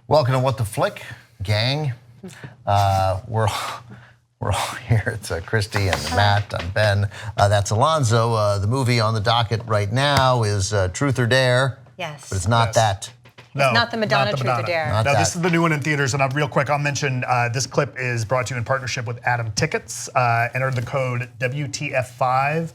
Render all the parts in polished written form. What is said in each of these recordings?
Welcome to What the Flick, gang. We're all here. It's Christy and Matt. I'm Ben. That's Alonzo. The movie on the docket right now is Truth or Dare. Yes. But it's not that. No, it's not the Madonna Truth or Dare. Not No, that. this is the new one in theaters, and real quick, I'll mention this clip is brought to you in partnership with Adam Tickets. Enter the code WTF5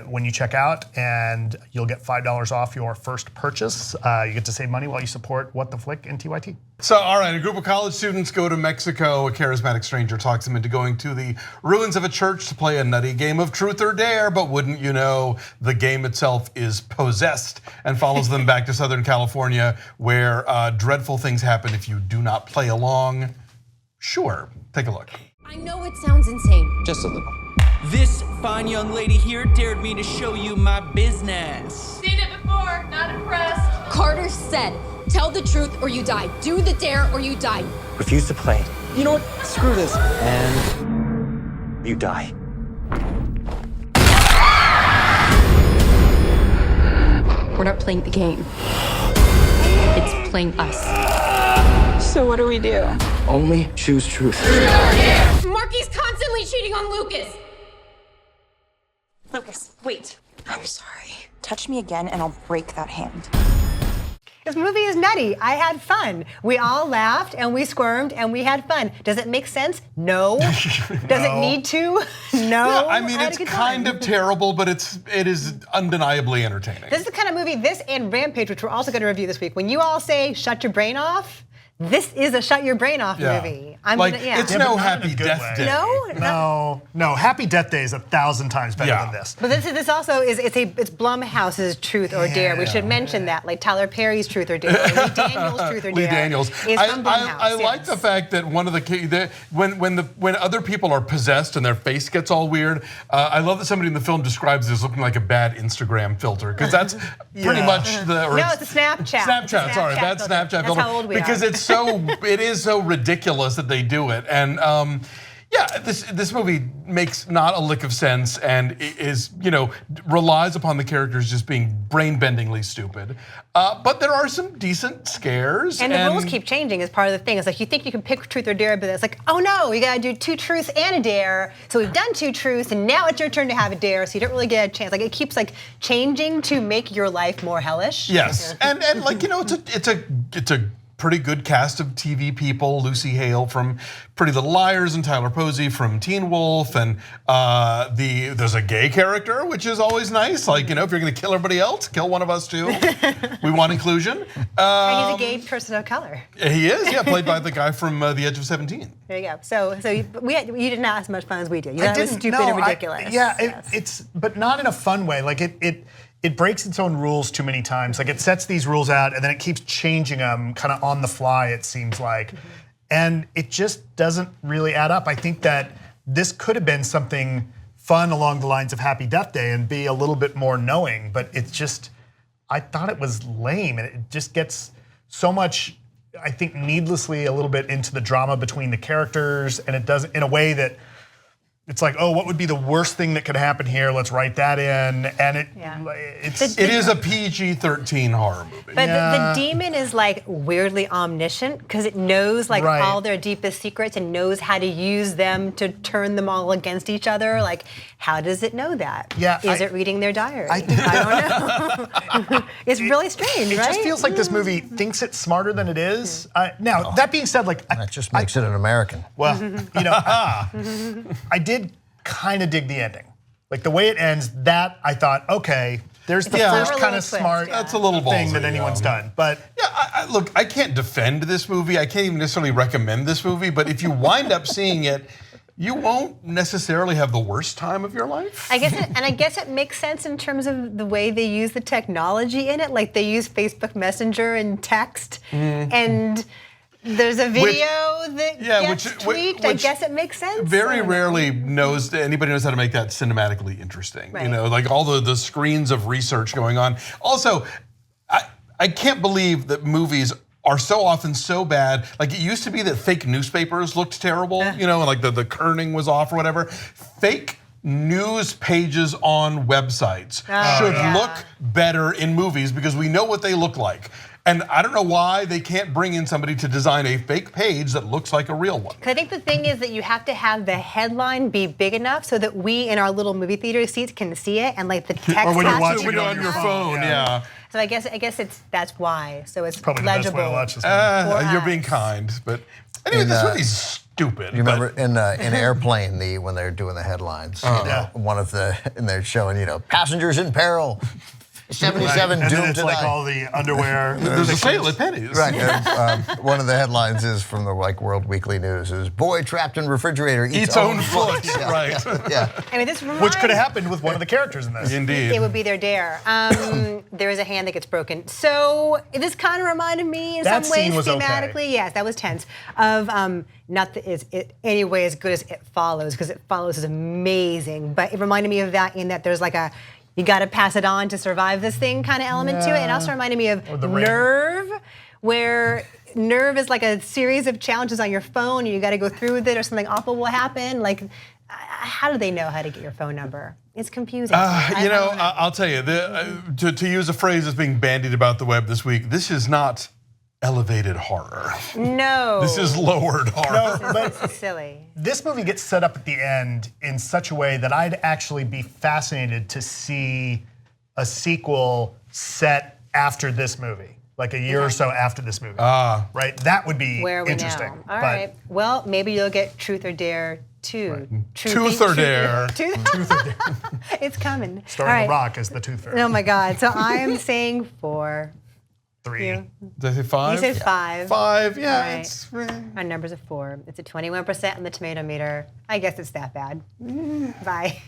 when you check out, and you'll get $5 off your first purchase. You get to save money while you support What the Flick and TYT. So, all right, a group of college students go to Mexico. A charismatic stranger talks them into going to the ruins of a church to play a nutty game of Truth or Dare, but wouldn't you know, the game itself is possessed and follows them back to Southern California, where dreadful things happen if you do not play along. Sure, take a look. I know it sounds insane. Just a little. This fine young lady here dared me to show you my business. Seen it before, not impressed. Carter said, tell the truth or you die. Do the dare or you die. Refuse to play. You know what? Screw this. And you die. We're not playing the game. It's playing us. So what do we do? Only choose truth. Marky's constantly cheating on Lucas. Lucas, wait. I'm sorry. Touch me again and I'll break that hand. This movie is nutty. I had fun. We all laughed and we squirmed and we had fun. Does it make sense? No. Does it need to? No. Yeah, I mean, had a it's good kind time. of terrible, but it is undeniably entertaining. This is the kind of movie, this and Rampage, which we're also going to review this week. When you all say shut your brain off, this is a shut your brain off movie. It's no Happy Death Day. No, Happy Death Day is 1,000 times better than this. But this also is it's Blumhouse's Truth or Dare. We should mention that, like Tyler Perry's Truth or Dare, Lee Daniels' Truth or Dare. Lee Daniels. Is from Blumhouse. I like the fact that one of the when other people are possessed and their face gets all weird. I love that somebody in the film describes this looking like a bad Instagram filter, because that's pretty much the. No, it's a Snapchat. Snapchat. Sorry, bad Snapchat filter. That's how old we because are. it is so ridiculous that they do it, and yeah, this movie makes not a lick of sense and is, relies upon the characters just being brain-bendingly stupid. But there are some decent scares. And the rules keep changing as part of the thing. It's like you think you can pick truth or dare, but it's like, oh no, you gotta do 2 truths and a dare. So we've done 2 truths, and now it's your turn to have a dare. So you don't really get a chance. Like it keeps like changing to make your life more hellish. Yes, and like it's a pretty good cast of TV people. Lucy Hale from Pretty Little Liars and Tyler Posey from Teen Wolf, and there's a gay character, which is always nice. Like, if you're going to kill everybody else, kill one of us too. We want inclusion. And he's a gay person of color. He is, yeah, played by the guy from The Edge of 17. There you go. So you did not have as much fun as we did. You thought it was stupid and ridiculous. It's but not in a fun way. Like it breaks its own rules too many times. Like it sets these rules out and then it keeps changing them kind of on the fly, it seems like. And it just doesn't really add up. I think that this could have been something fun along the lines of Happy Death Day and be a little bit more knowing, but it's just, I thought it was lame, and it just gets so much, I think, needlessly a little bit into the drama between the characters, and it does in a way that it's like, oh, what would be the worst thing that could happen here? Let's write that in, and it is a PG-13 horror movie. But the demon is like weirdly omniscient because it knows like all their deepest secrets and knows how to use them to turn them all against each other. Like, how does it know that? Yeah, is it reading their diary? I don't know. It's really strange, It right? just feels like this movie thinks it's smarter than it is. Now, that being said, like That just makes it an American. Well, I did kind of dig the ending. Like the way it ends, that I thought, okay, there's the first kind of smart That's a little thing ballsy, that anyone's done. But yeah, look, I can't defend this movie. I can't even necessarily recommend this movie. But if you wind up seeing it, you won't necessarily have the worst time of your life. I guess it makes sense in terms of the way they use the technology in it. Like they use Facebook Messenger and text, and there's a video that gets tweaked. I guess it makes sense. Very rarely anybody knows how to make that cinematically interesting. Right. Like all the screens of research going on. Also, I can't believe that movies are so often so bad. Like it used to be that fake newspapers looked terrible, like the kerning was off or whatever. Fake news pages on websites should look better in movies because we know what they look like. And I don't know why they can't bring in somebody to design a fake page that looks like a real one. I think the thing is that you have to have the headline be big enough so that we in our little movie theater seats can see it, and like the text Or when you're has watching to it be on your phone, yeah. So I guess that's why. So it's Probably legible. the best way to watch this movie. You're being kind, but anyway, this movie's stupid. You remember in Airplane when they're doing the headlines, one of and they're showing passengers in peril. 77 and doomed then it's to like die. all the underwear. There's a sale at Penny's. Right. One of the headlines is from the World Weekly News is boy trapped in refrigerator eats own foot. Right. Yeah. I mean, this Which could have happened with one of the characters in this. Indeed. It would be their dare. There is a hand that gets broken. So this kind of reminded me in That some ways scene was okay. thematically. Yes, that was tense. Of not that it's anyway as good as It Follows, because It Follows is amazing. But it reminded me of that in that there's like a you got to pass it on to survive this thing kind of element to it. And also reminded me of Nerve, where Nerve is like a series of challenges on your phone, and you got to go through with it, or something awful will happen. Like, how do they know how to get your phone number? It's confusing. I'll tell you, to use a phrase that's being bandied about the web this week, this is not elevated horror. No. This is lowered horror. No, but This is silly. this movie gets set up at the end in such a way that I'd actually be fascinated to see a sequel set after this movie, like a year or so after this movie. Right? That would be Where are we interesting. now? All right. Well, maybe you'll get Truth or Dare 2. Right. Truth or Dare. Truth or Dare. It's coming. Starring All right. The Rock as the Tooth Fairy. Oh my God. So I am saying 4. 3. You? Did I say 5? You said 5. 5, yeah. All right. It's, Our number's a 4. It's a 21% on the tomato meter. I guess it's that bad. Bye.